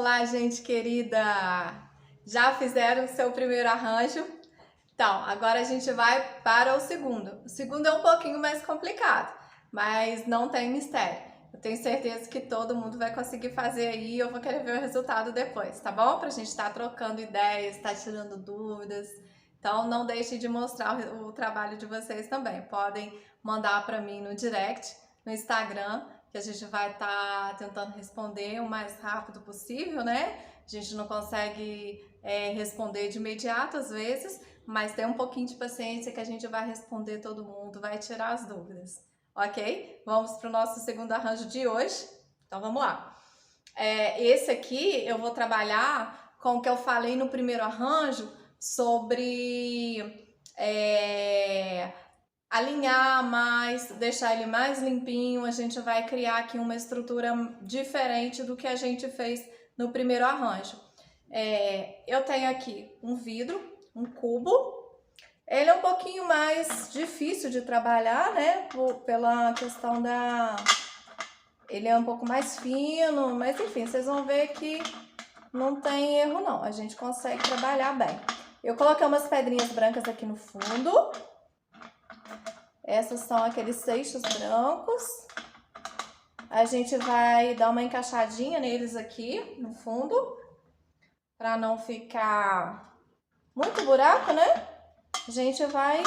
Olá, gente querida! Já fizeram o seu primeiro arranjo? Então, agora a gente vai para o segundo. O segundo é um pouquinho mais complicado, mas não tem mistério. Eu tenho certeza que todo mundo vai conseguir fazer aí e eu vou querer ver o resultado depois, tá bom? Pra gente estar trocando ideias, estar tirando dúvidas. Então, não deixem de mostrar o trabalho de vocês também. Podem mandar para mim no direct, no Instagram, que a gente vai estar tentando responder o mais rápido possível, né? A gente não consegue responder de imediato às vezes, mas tem um pouquinho de paciência que a gente vai responder todo mundo, vai tirar as dúvidas, ok? Vamos para o nosso segundo arranjo de hoje. Então vamos lá. Esse aqui eu vou trabalhar com o que eu falei no primeiro arranjo sobre alinhar mais, deixar ele mais limpinho. A gente vai criar aqui uma estrutura diferente do que a gente fez no primeiro arranjo. Eu tenho aqui um vidro, um cubo. Ele é um pouquinho mais difícil de trabalhar, né? Pela questão da... Ele é um pouco mais fino, mas enfim, vocês vão ver que não tem erro não. A gente consegue trabalhar bem. Eu coloquei umas pedrinhas brancas aqui no fundo. Essas são aqueles seixos brancos. A gente vai dar uma encaixadinha neles aqui no fundo, para não ficar muito buraco, né? A gente vai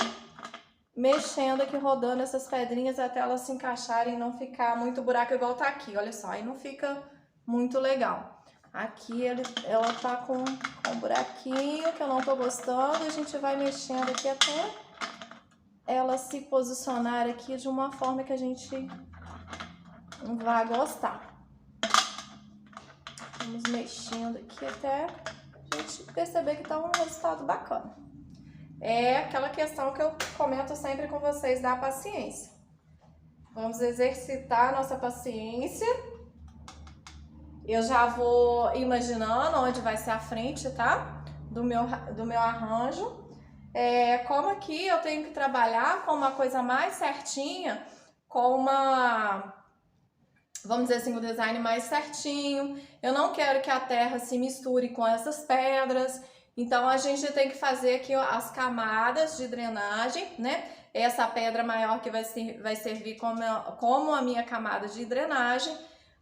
mexendo aqui, rodando essas pedrinhas até elas se encaixarem e não ficar muito buraco igual tá aqui, olha só, aí não fica muito legal. Aqui ela tá com um buraquinho que eu não tô gostando, a gente vai mexendo aqui até ela se posicionar aqui de uma forma que a gente vai gostar. Vamos mexendo aqui até a gente perceber que tá um resultado bacana. É aquela questão que eu comento sempre com vocês da paciência. Vamos exercitar a nossa paciência. Eu já vou imaginando onde vai ser a frente, tá? Do meu arranjo. Como aqui eu tenho que trabalhar com uma coisa mais certinha, com uma... Vamos dizer assim, o design mais certinho. Eu não quero que a terra se misture com essas pedras. Então, a gente tem que fazer aqui as camadas de drenagem, né? Essa pedra maior que vai servir como a minha camada de drenagem.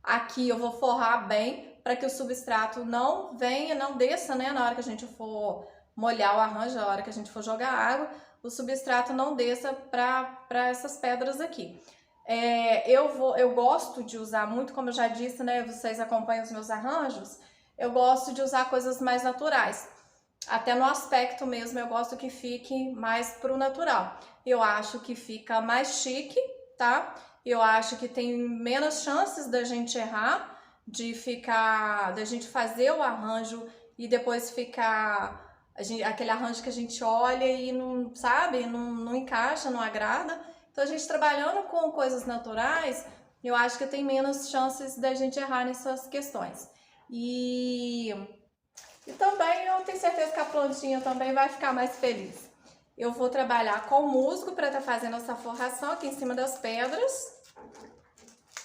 Aqui eu vou forrar bem para que o substrato não desça, né? Na hora que a gente for molhar o arranjo, na hora que a gente for jogar água, o substrato não desça para essas pedras aqui. Eu gosto de usar muito, como eu já disse, né? Vocês acompanham os meus arranjos, eu gosto de usar coisas mais naturais. Até no aspecto mesmo, eu gosto que fique mais pro natural. Eu acho que fica mais chique, tá? Eu acho que tem menos chances da gente errar, da gente fazer o arranjo e depois ficar aquele arranjo que a gente olha e não, sabe, não encaixa, não agrada. Então, a gente trabalhando com coisas naturais, eu acho que tem menos chances da gente errar nessas questões. E também eu tenho certeza que a plantinha também vai ficar mais feliz. Eu vou trabalhar com musgo para estar fazendo essa forração aqui em cima das pedras.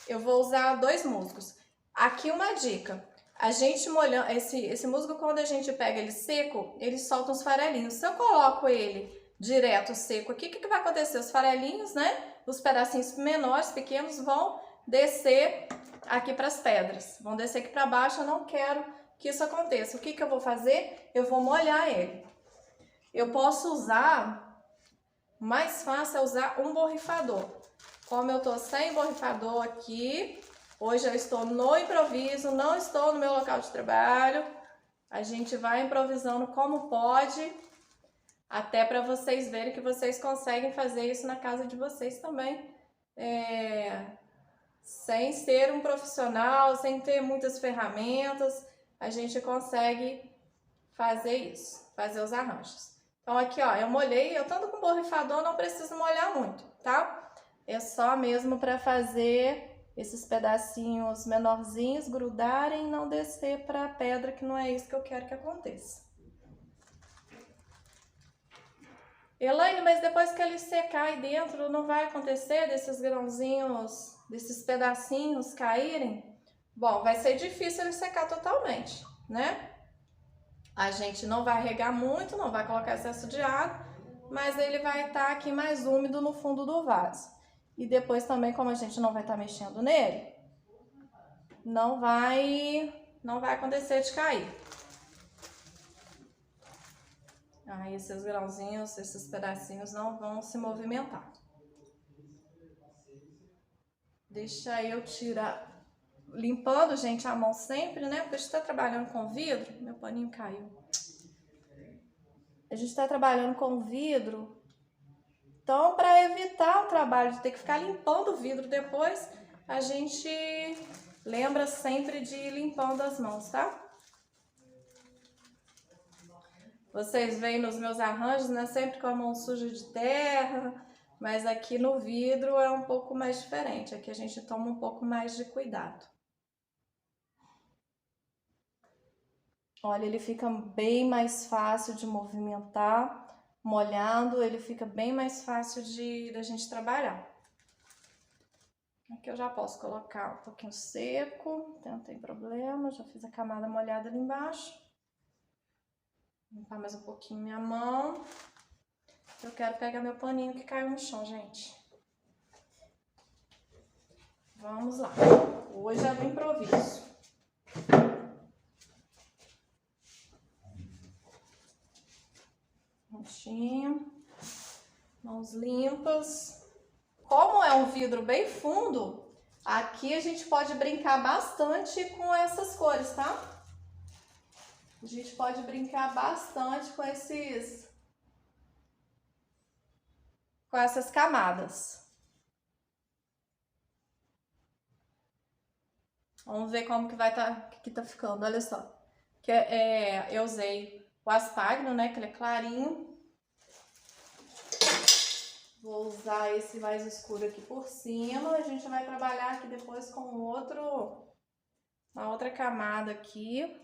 Eu vou usar 2 musgos. Aqui uma dica. A gente molhando esse musgo, quando a gente pega ele seco, ele solta uns farelinhos. Se eu coloco ele direto seco aqui, o que vai acontecer? Os farelinhos, né? Os pedacinhos menores, pequenos, vão descer aqui para as pedras. Vão descer aqui para baixo, eu não quero que isso aconteça. O que eu vou fazer? Eu vou molhar ele. Eu posso usar, mais fácil é usar um borrifador. Como eu tô sem borrifador aqui, hoje eu estou no improviso, não estou no meu local de trabalho. A gente vai improvisando como pode, até para vocês verem que vocês conseguem fazer isso na casa de vocês também. Sem ser um profissional, sem ter muitas ferramentas, a gente consegue fazer isso, fazer os arranjos. Então aqui, ó, eu molhei, eu tanto com borrifador não preciso molhar muito, tá? É só mesmo para fazer esses pedacinhos menorzinhos grudarem e não descer para a pedra, que não é isso que eu quero que aconteça. Elaine, mas depois que ele secar aí dentro, não vai acontecer desses grãozinhos, desses pedacinhos caírem? Bom, vai ser difícil ele secar totalmente, né? A gente não vai regar muito, não vai colocar excesso de água, mas ele vai estar aqui mais úmido no fundo do vaso. E depois também, como a gente não vai estar mexendo nele, não vai acontecer de cair. Aí esses grãozinhos, esses pedacinhos não vão se movimentar. Deixa eu tirar, limpando, gente, a mão sempre, né? Porque a gente tá trabalhando com vidro, meu paninho caiu. A gente tá trabalhando com vidro, então para evitar o trabalho de ter que ficar limpando o vidro depois, a gente lembra sempre de ir limpando as mãos, tá? Vocês veem nos meus arranjos, né? Sempre com a mão suja de terra, mas aqui no vidro é um pouco mais diferente. Aqui a gente toma um pouco mais de cuidado. Olha, ele fica bem mais fácil de movimentar. Molhando, ele fica bem mais fácil da gente trabalhar. Aqui eu já posso colocar um pouquinho seco, não tem problema, já fiz a camada molhada ali embaixo. Vou limpar mais um pouquinho minha mão. Eu quero pegar meu paninho que caiu no chão, gente. Vamos lá. Hoje é do improviso. Prontinho. Mãos limpas. Como é um vidro bem fundo, aqui a gente pode brincar bastante com essas cores, tá? A gente pode brincar bastante com essas camadas. Vamos ver como que vai que tá ficando, olha só. Eu usei o Aspagno, né, que ele é clarinho. Vou usar esse mais escuro aqui por cima. A gente vai trabalhar aqui depois com uma outra camada aqui.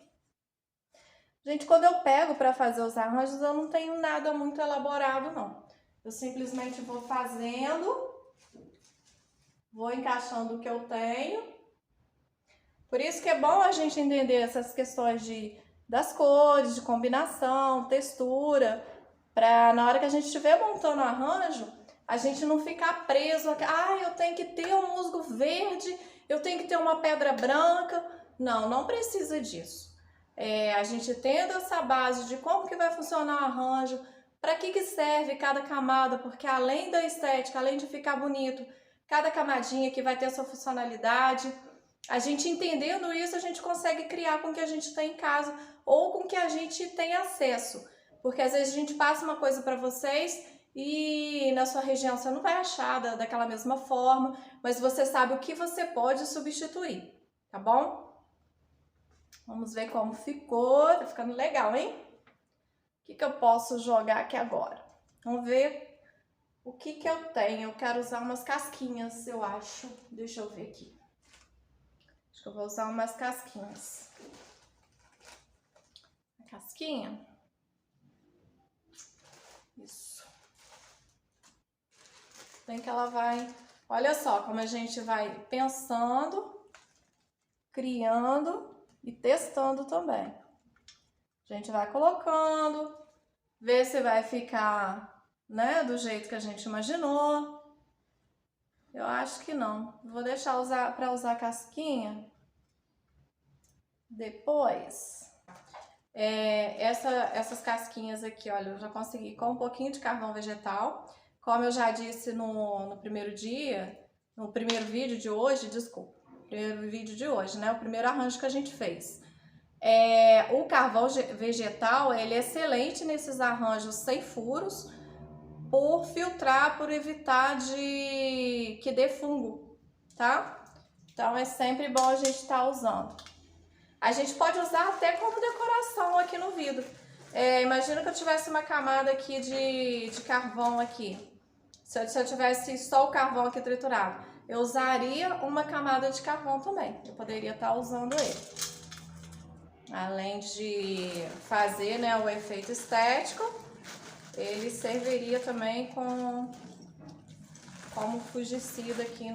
Gente, quando eu pego para fazer os arranjos, eu não tenho nada muito elaborado, não. Eu simplesmente vou fazendo, vou encaixando o que eu tenho. Por isso que é bom a gente entender essas questões das cores, de combinação, textura, para na hora que a gente estiver montando o arranjo, a gente não ficar preso a, eu tenho que ter um musgo verde, eu tenho que ter uma pedra branca. Não, não precisa disso. A gente tendo essa base de como que vai funcionar o arranjo, para que serve cada camada, porque além da estética, além de ficar bonito, cada camadinha que vai ter a sua funcionalidade. A gente entendendo isso, a gente consegue criar com o que a gente tem em casa ou com o que a gente tem acesso. Porque às vezes a gente passa uma coisa para vocês e na sua região você não vai achar daquela mesma forma, mas você sabe o que você pode substituir, tá bom? Vamos ver como ficou, tá ficando legal, hein? O que eu posso jogar aqui agora? Vamos ver o que eu tenho. Eu quero usar umas casquinhas, eu acho. Deixa eu ver aqui. Acho que eu vou usar umas casquinhas. A casquinha. Isso. Tem que ela vai... Olha só como a gente vai pensando, criando e testando também. A gente vai colocando, vê se vai ficar, né, do jeito que a gente imaginou. Eu acho que não. Vou deixar para usar a casquinha depois. Essas casquinhas aqui, olha, eu já consegui com um pouquinho de carvão vegetal. Como eu já disse no primeiro dia, no primeiro vídeo de hoje, desculpa, primeiro vídeo de hoje, né? O primeiro arranjo que a gente fez. O carvão vegetal, ele é excelente nesses arranjos sem furos, por filtrar, por evitar que dê fungo, tá? Então é sempre bom a gente estar usando. A gente pode usar até como decoração aqui no vidro. Imagina que eu tivesse uma camada aqui de carvão aqui. Se eu tivesse só o carvão aqui triturado, eu usaria uma camada de carvão também. Eu poderia estar usando ele. Além de fazer, né, o efeito estético, ele serviria também como fungicida aqui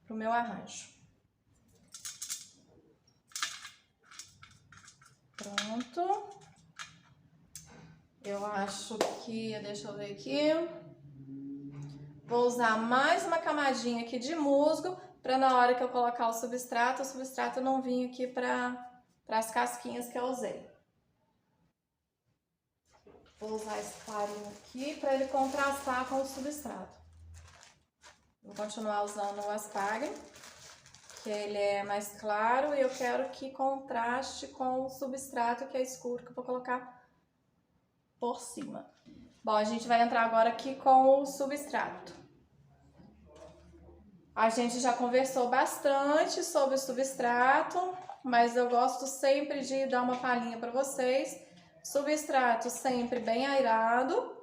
pro meu arranjo. Pronto. Eu acho que, deixa eu ver aqui. Vou usar mais uma camadinha aqui de musgo, para na hora que eu colocar o substrato não vir aqui para as casquinhas que eu usei. Vou usar esse clarinho aqui para ele contrastar com o substrato. Vou continuar usando o Aspargum, que ele é mais claro, e eu quero que contraste com o substrato, que é escuro, que eu vou colocar por cima. Bom, a gente vai entrar agora aqui com o substrato. A gente já conversou bastante sobre o substrato, mas eu gosto sempre de dar uma palhinha para vocês. Substrato sempre bem airado,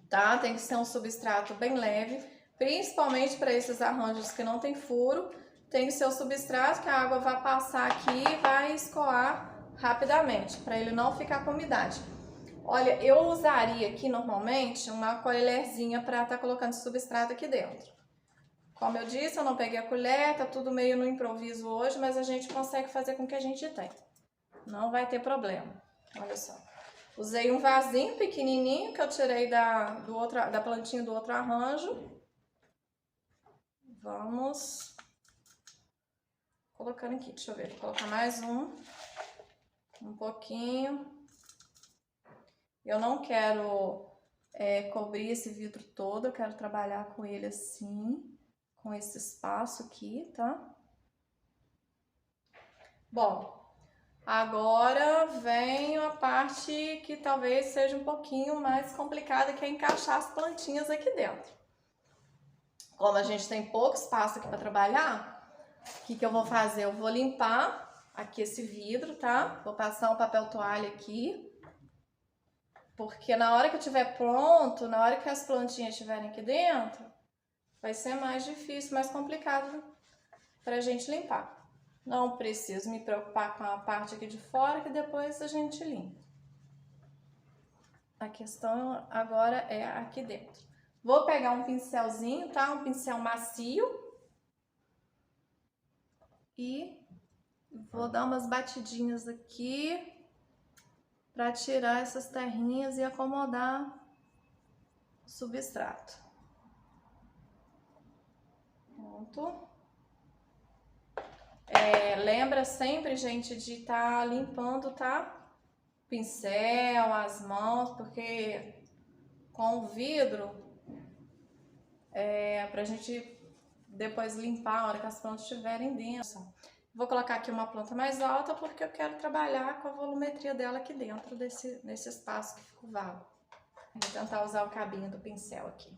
tá? Tem que ser um substrato bem leve, principalmente para esses arranjos que não tem furo. Tem que ser o substrato que a água vai passar aqui e vai escoar rapidamente, para ele não ficar com umidade. Olha, eu usaria aqui normalmente uma colherzinha para estar colocando substrato aqui dentro. Como eu disse, eu não peguei a colher, tá tudo meio no improviso hoje, mas a gente consegue fazer com o que a gente tem. Não vai ter problema. Olha só. Usei um vasinho pequenininho que eu tirei da plantinha do outro arranjo. Vamos colocando aqui, deixa eu ver, vou colocar mais um pouquinho. Eu não quero cobrir esse vidro todo, eu quero trabalhar com ele assim, com esse espaço aqui, tá? Bom, agora vem a parte que talvez seja um pouquinho mais complicada, que é encaixar as plantinhas aqui dentro. Como a gente tem pouco espaço aqui para trabalhar, o que eu vou fazer? Eu vou limpar aqui esse vidro, tá? Vou passar um papel toalha aqui, porque na hora que eu tiver pronto, na hora que as plantinhas estiverem aqui dentro, vai ser mais difícil, mais complicado pra gente limpar. Não preciso me preocupar com a parte aqui de fora, que depois a gente limpa. A questão agora é aqui dentro. Vou pegar um pincelzinho, tá? Um pincel macio. E vou dar umas batidinhas aqui para tirar essas terrinhas e acomodar o substrato. Pronto. Lembra sempre, gente, de estar limpando, tá? Pincel, as mãos, porque com o vidro, pra gente depois limpar a hora que as plantas estiverem dentro. Vou colocar aqui uma planta mais alta porque eu quero trabalhar com a volumetria dela aqui dentro nesse espaço que ficou vago. Vou tentar usar o cabinho do pincel aqui.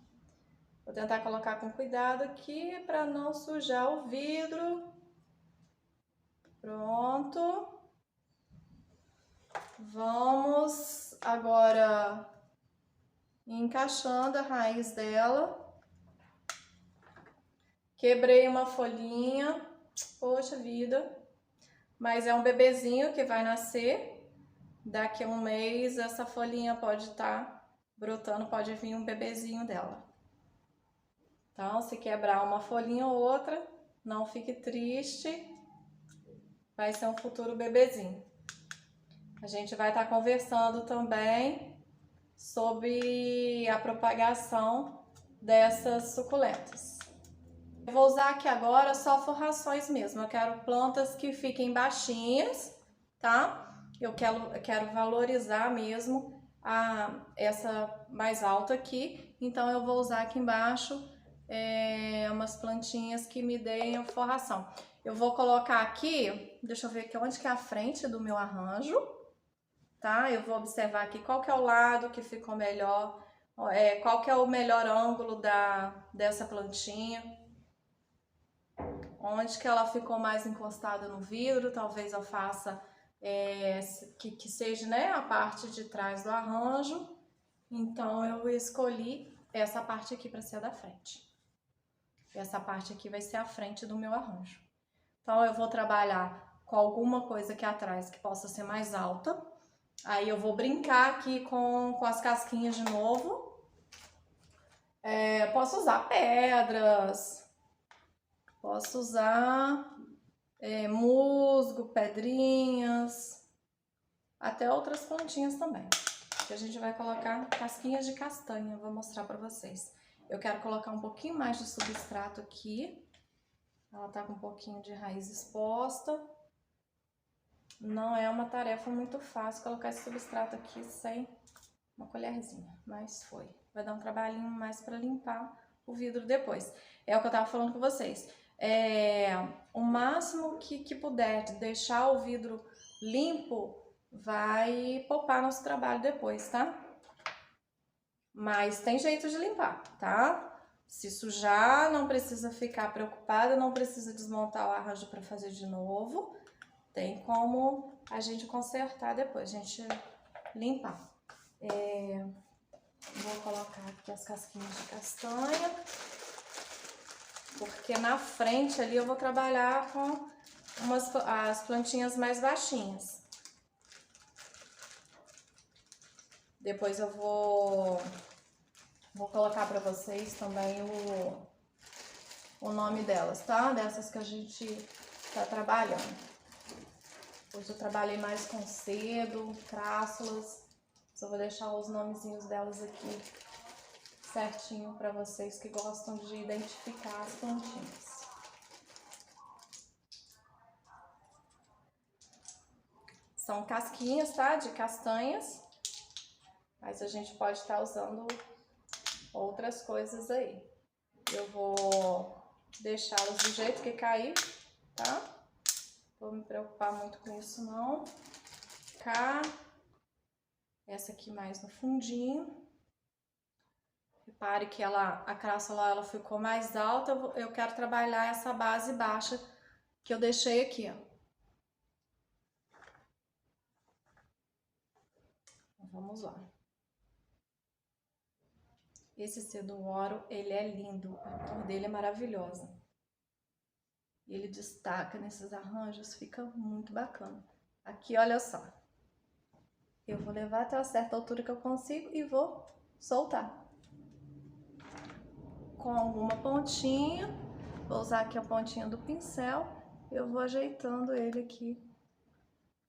Vou tentar colocar com cuidado aqui para não sujar o vidro. Pronto. Vamos agora encaixando a raiz dela. Quebrei uma folhinha, poxa vida, mas é um bebezinho que vai nascer. Daqui a um mês essa folhinha pode estar brotando, pode vir um bebezinho dela. Então, se quebrar uma folhinha ou outra, não fique triste, vai ser um futuro bebezinho. A gente vai estar conversando também sobre a propagação dessas suculentas. Eu vou usar aqui agora só forrações mesmo, eu quero plantas que fiquem baixinhas, tá? Eu quero valorizar mesmo essa mais alta aqui, então eu vou usar aqui embaixo umas plantinhas que me deem forração. Eu vou colocar aqui, deixa eu ver aqui onde que é a frente do meu arranjo, tá? Eu vou observar aqui qual que é o lado que ficou melhor, qual que é o melhor ângulo dessa plantinha. Onde que ela ficou mais encostada no vidro, talvez eu faça que seja, né, a parte de trás do arranjo. Então eu escolhi essa parte aqui para ser da frente. Essa parte aqui vai ser a frente do meu arranjo. Então eu vou trabalhar com alguma coisa aqui atrás que possa ser mais alta. Aí eu vou brincar aqui com as casquinhas de novo. Posso usar pedras. Posso usar musgo, pedrinhas, até outras plantinhas também. Que a gente vai colocar casquinhas de castanha, vou mostrar pra vocês. Eu quero colocar um pouquinho mais de substrato aqui. Ela tá com um pouquinho de raiz exposta. Não é uma tarefa muito fácil colocar esse substrato aqui sem uma colherzinha, mas foi. Vai dar um trabalhinho mais para limpar o vidro depois. É o que eu tava falando com vocês. O máximo que puder de deixar o vidro limpo vai poupar nosso trabalho depois, tá? Mas tem jeito de limpar, tá? Se sujar, não precisa ficar preocupada, não precisa desmontar o arranjo para fazer de novo. Tem como a gente consertar depois, a gente limpar. Vou colocar aqui as casquinhas de castanha, porque na frente ali eu vou trabalhar com as plantinhas mais baixinhas. Depois eu vou colocar para vocês também o nome delas, tá? Dessas que a gente tá trabalhando. Hoje eu trabalhei mais com cedo, crássulas. Só vou deixar os nomezinhos delas aqui certinho para vocês que gostam de identificar as plantinhas. São casquinhas, tá? De castanhas. Mas a gente pode estar usando outras coisas aí. Eu vou deixá-las do jeito que cair, tá? Vou me preocupar muito com isso não. Cá. Essa aqui mais no fundinho. Repare que a crássula ela ficou mais alta. Eu quero trabalhar essa base baixa que eu deixei aqui, ó. Vamos lá. Esse cedo-oro, ele é lindo. A cor dele é maravilhosa. Ele destaca nesses arranjos, fica muito bacana. Aqui, olha só. Eu vou levar até uma certa altura que eu consigo e vou soltar. Com alguma pontinha, vou usar aqui a pontinha do pincel, eu vou ajeitando ele aqui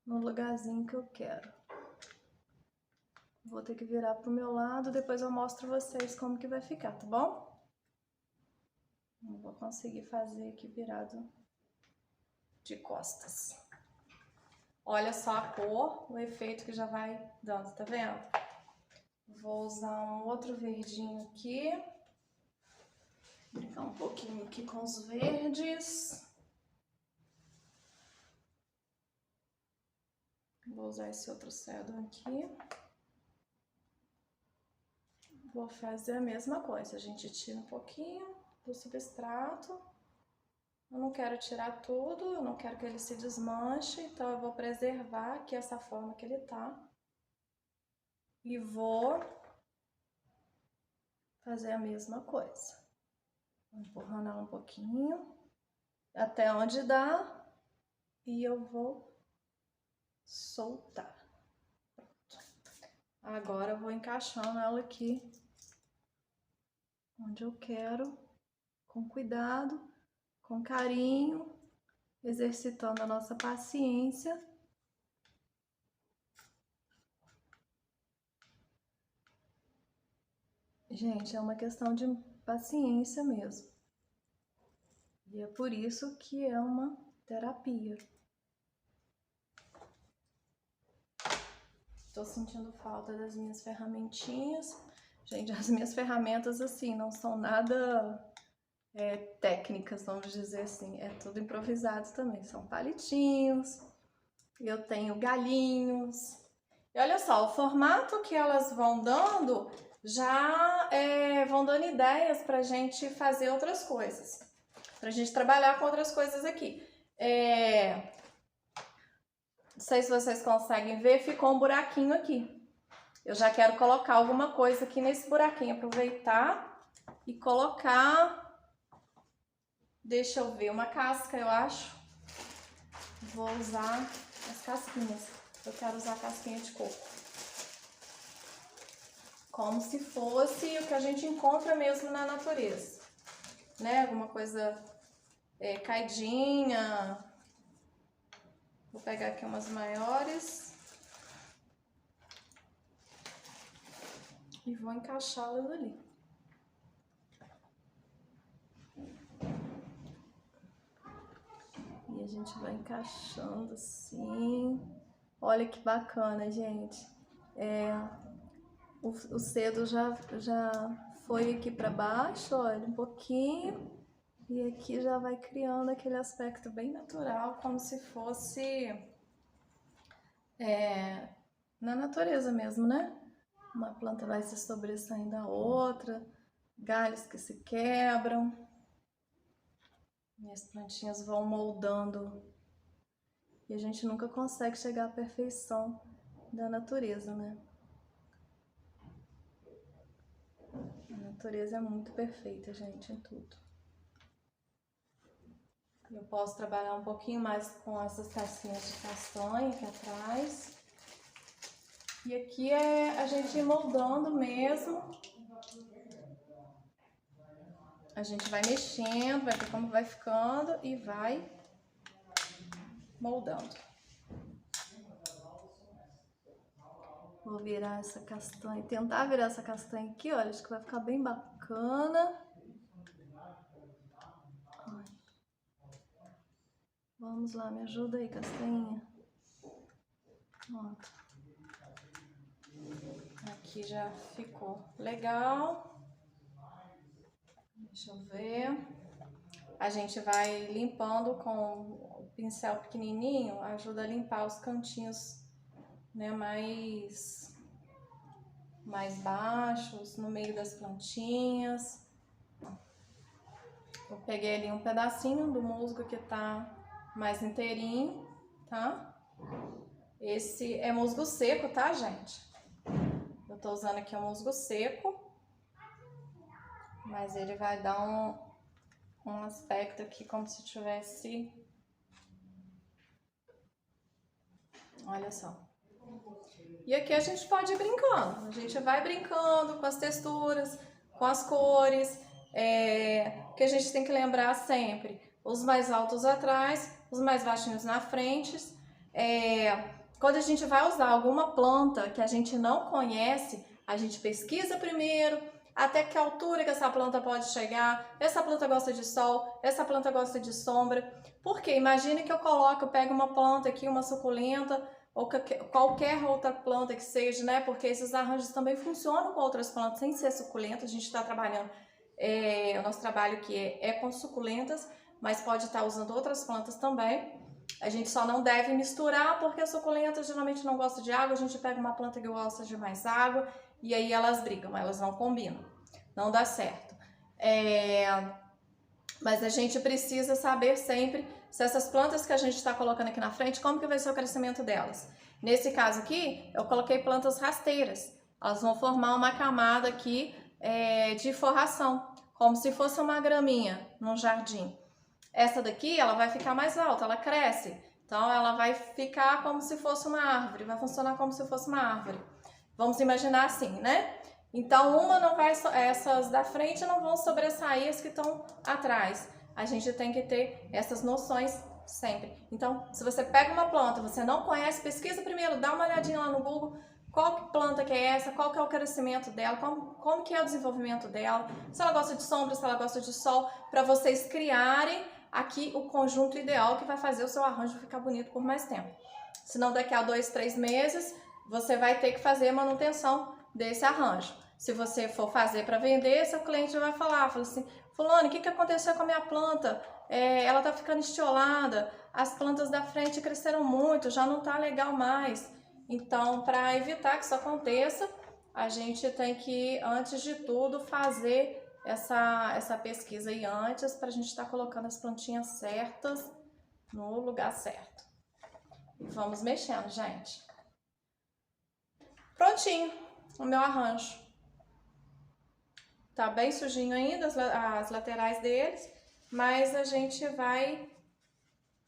no lugarzinho que eu quero. Vou ter que virar pro meu lado, depois eu mostro vocês como que vai ficar, tá bom? Não vou conseguir fazer aqui virado de costas. Olha só a cor, o efeito que já vai dando, tá vendo? Vou usar um outro verdinho aqui. Brincar um pouquinho aqui com os verdes. Vou usar esse outro cedro aqui. Vou fazer a mesma coisa, a gente tira um pouquinho do substrato. Eu não quero tirar tudo, eu não quero que ele se desmanche, então eu vou preservar aqui essa forma que ele tá. E vou fazer a mesma coisa. Empurrando ela um pouquinho, até onde dá, e eu vou soltar. Pronto. Agora eu vou encaixando ela aqui, onde eu quero, com cuidado, com carinho, exercitando a nossa paciência. Gente, é uma questão de paciência mesmo. E é por isso que é uma terapia. Tô sentindo falta das minhas ferramentinhas. Gente, as minhas ferramentas, assim, não são nada técnicas, vamos dizer assim. É tudo improvisado também. São palitinhos. Eu tenho galinhos. E olha só, o formato que elas vão dando já vão dando ideias pra gente fazer outras coisas. Pra gente trabalhar com outras coisas aqui. Não sei se vocês conseguem ver, ficou um buraquinho aqui. Eu já quero colocar alguma coisa aqui nesse buraquinho, aproveitar e colocar, deixa eu ver, uma casca, eu acho. Vou usar as casquinhas, eu quero usar a casquinha de coco. Como se fosse o que a gente encontra mesmo na natureza, né? Alguma coisa caidinha. Vou pegar aqui umas maiores e vou encaixá-las ali. E a gente vai encaixando assim. Olha que bacana, gente. O cedo já foi aqui para baixo, olha, um pouquinho. E aqui já vai criando aquele aspecto bem natural, como se fosse na natureza mesmo, né? Uma planta vai se sobressaindo da outra, galhos que se quebram. E as plantinhas vão moldando. E a gente nunca consegue chegar à perfeição da natureza, né? A natureza é muito perfeita, gente, em tudo. Eu posso trabalhar um pouquinho mais com essas casquinhas de castanha aqui atrás. E aqui é a gente ir moldando mesmo. A gente vai mexendo, vai ver como vai ficando e vai moldando. Vou virar essa castanha, tentar virar essa castanha aqui, olha, acho que vai ficar bem bacana. Vamos lá, me ajuda aí, castanha. Pronto. Aqui já ficou legal. Deixa eu ver. A gente vai limpando com o pincel pequenininho, ajuda a limpar os cantinhos, né, mais baixos, no meio das plantinhas. Eu peguei ali um pedacinho do musgo que tá mais inteirinho, tá? Esse é musgo seco, tá, gente? Eu tô usando aqui o musgo seco, mas ele vai dar um aspecto aqui como se tivesse... Olha só. E aqui a gente pode ir brincando. A gente vai brincando com as texturas, com as cores, que a gente tem que lembrar sempre. Os mais altos atrás, os mais baixinhos na frente. Quando a gente vai usar alguma planta que a gente não conhece, a gente pesquisa primeiro, até que altura que essa planta pode chegar, essa planta gosta de sol, essa planta gosta de sombra. Porque imagine que eu pego uma planta aqui, uma suculenta, ou qualquer outra planta que seja, né? Porque esses arranjos também funcionam com outras plantas, sem ser suculenta. A gente está trabalhando, o nosso trabalho aqui é com suculentas, mas pode estar usando outras plantas também. A gente só não deve misturar, porque a suculenta geralmente não gosta de água, a gente pega uma planta que gosta de mais água, e aí elas brigam, elas não combinam, não dá certo. Mas a gente precisa saber sempre se essas plantas que a gente está colocando aqui na frente, como que vai ser o crescimento delas. Nesse caso aqui, eu coloquei plantas rasteiras. Elas vão formar uma camada aqui de forração, como se fosse uma graminha num jardim. Essa daqui, ela vai ficar mais alta, ela cresce. Então, ela vai ficar como se fosse uma árvore, vai funcionar como se fosse uma árvore. Vamos imaginar assim, né? Então, essas da frente não vão sobressair as que estão atrás. A gente tem que ter essas noções sempre. Então, se você pega uma planta, você não conhece, pesquisa primeiro, dá uma olhadinha lá no Google, qual planta que é essa, qual que é o crescimento dela, como que é o desenvolvimento dela, se ela gosta de sombra, se ela gosta de sol, para vocês criarem aqui o conjunto ideal que vai fazer o seu arranjo ficar bonito por mais tempo. Senão daqui a 2, 3 meses, você vai ter que fazer manutenção desse arranjo. Se você for fazer para vender, seu cliente vai fala assim, fulano, o que aconteceu com a minha planta? Ela tá ficando estiolada, as plantas da frente cresceram muito, já não tá legal mais. Então, para evitar que isso aconteça, a gente tem que, antes de tudo, fazer essa pesquisa aí antes, para a gente estar colocando as plantinhas certas no lugar certo. E vamos mexendo, gente. Prontinho o meu arranjo. Tá bem sujinho ainda as laterais deles, mas a gente vai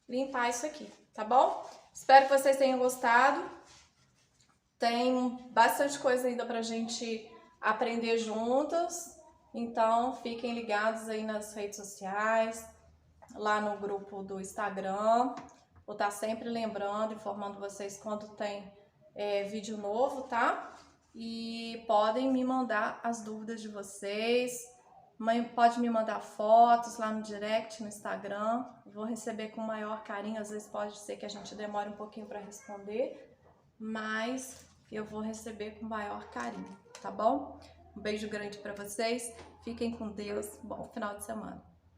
limpar isso aqui, tá bom? Espero que vocês tenham gostado. Tem bastante coisa ainda pra gente aprender juntos, então fiquem ligados aí nas redes sociais. lá no grupo do Instagram. Vou estar sempre lembrando, informando vocês quando tem vídeo novo, tá? E podem me mandar as dúvidas de vocês. Pode me mandar fotos lá no direct, no Instagram. Vou receber com o maior carinho. Às vezes pode ser que a gente demore um pouquinho para responder, mas eu vou receber com o maior carinho, tá bom? Um beijo grande para vocês. Fiquem com Deus. Bom final de semana.